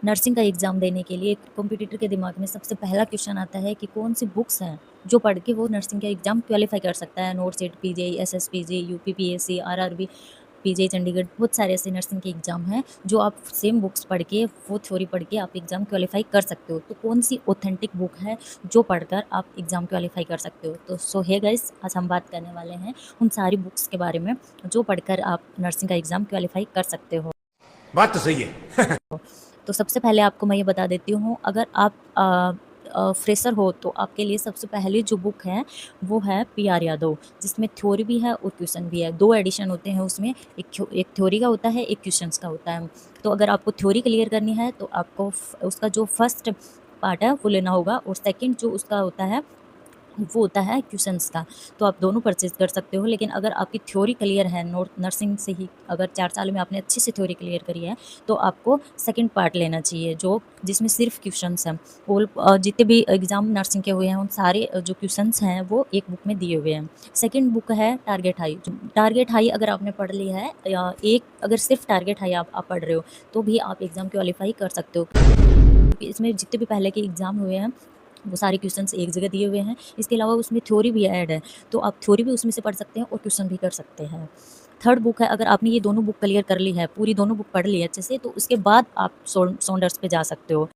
Nursing का exam देने के लिए कॉम्पिटिटर के दिमाग में सबसे पहला क्वेश्चन आता है कि कौन सी बुक्स हैं जो पढ़ के वो नर्सिंग का एग्ज़ाम क्वालीफाई कर सकता है। NET SET, PGI, SSPG, UPPSC, RRB, PGI Chandigarh, बहुत सारे ऐसे नर्सिंग के एग्ज़ाम हैं जो आप सेम बुक्स पढ़ के, वो थ्योरी पढ़ के आप एग्ज़ाम क्वालीफाई कर सकते हो। तो कौन सी ऑथेंटिक बुक है जो पढ़कर आप एग्ज़ाम क्वालीफाई कर सकते हो? तो सो हे गाइस, आज हम बात करने वाले हैं उन सारी बुक्स के बारे में जो पढ़कर आप नर्सिंग का एग्ज़ाम क्वालीफाई कर सकते हो। बात तो सही है। तो सबसे पहले आपको मैं ये बता देती हूँ, अगर आप फ्रेशर हो तो आपके लिए सबसे पहले जो बुक है वो है पी आर यादव, जिसमें थ्योरी भी है और क्वेश्चन भी है। 2 एडिशन होते हैं उसमें, एक थ्योरी का होता है, एक क्वेश्चंस का होता है। तो अगर आपको थ्योरी क्लियर करनी है तो आपको उसका जो फर्स्ट पार्ट है वो लेना होगा, और सेकंड जो उसका होता है वो होता है क्वेश्चंस का। तो आप दोनों परचेज़ कर सकते हो, लेकिन अगर आपकी थ्योरी क्लियर है, नर्सिंग से ही अगर 4 साल में आपने अच्छे से थ्योरी क्लियर करी है, तो आपको सेकंड पार्ट लेना चाहिए, जो जिसमें सिर्फ क्वेश्चंस हैं। जितने भी एग्ज़ाम नर्सिंग के हुए हैं उन सारे जो क्वेश्चंस हैं वो एक बुक में दिए हुए हैं। सेकंड बुक है टारगेट हाई। टारगेट हाई अगर आपने पढ़ ली है, या एक अगर सिर्फ टारगेट हाई आप पढ़ रहे हो, तो भी आप एग्ज़ाम क्वालीफाई कर सकते हो। इसमें जितने भी पहले के एग्ज़ाम हुए हैं वो सारे क्वेश्चंस एक जगह दिए हुए हैं। इसके अलावा उसमें थ्योरी भी ऐड है, तो आप थ्योरी भी उसमें से पढ़ सकते हैं और क्वेश्चन भी कर सकते हैं। थर्ड बुक है, अगर आपने ये दोनों बुक क्लियर कर ली है, पूरी दोनों बुक पढ़ ली है अच्छे से, तो उसके बाद आप सौंडर्स पे जा सकते हो।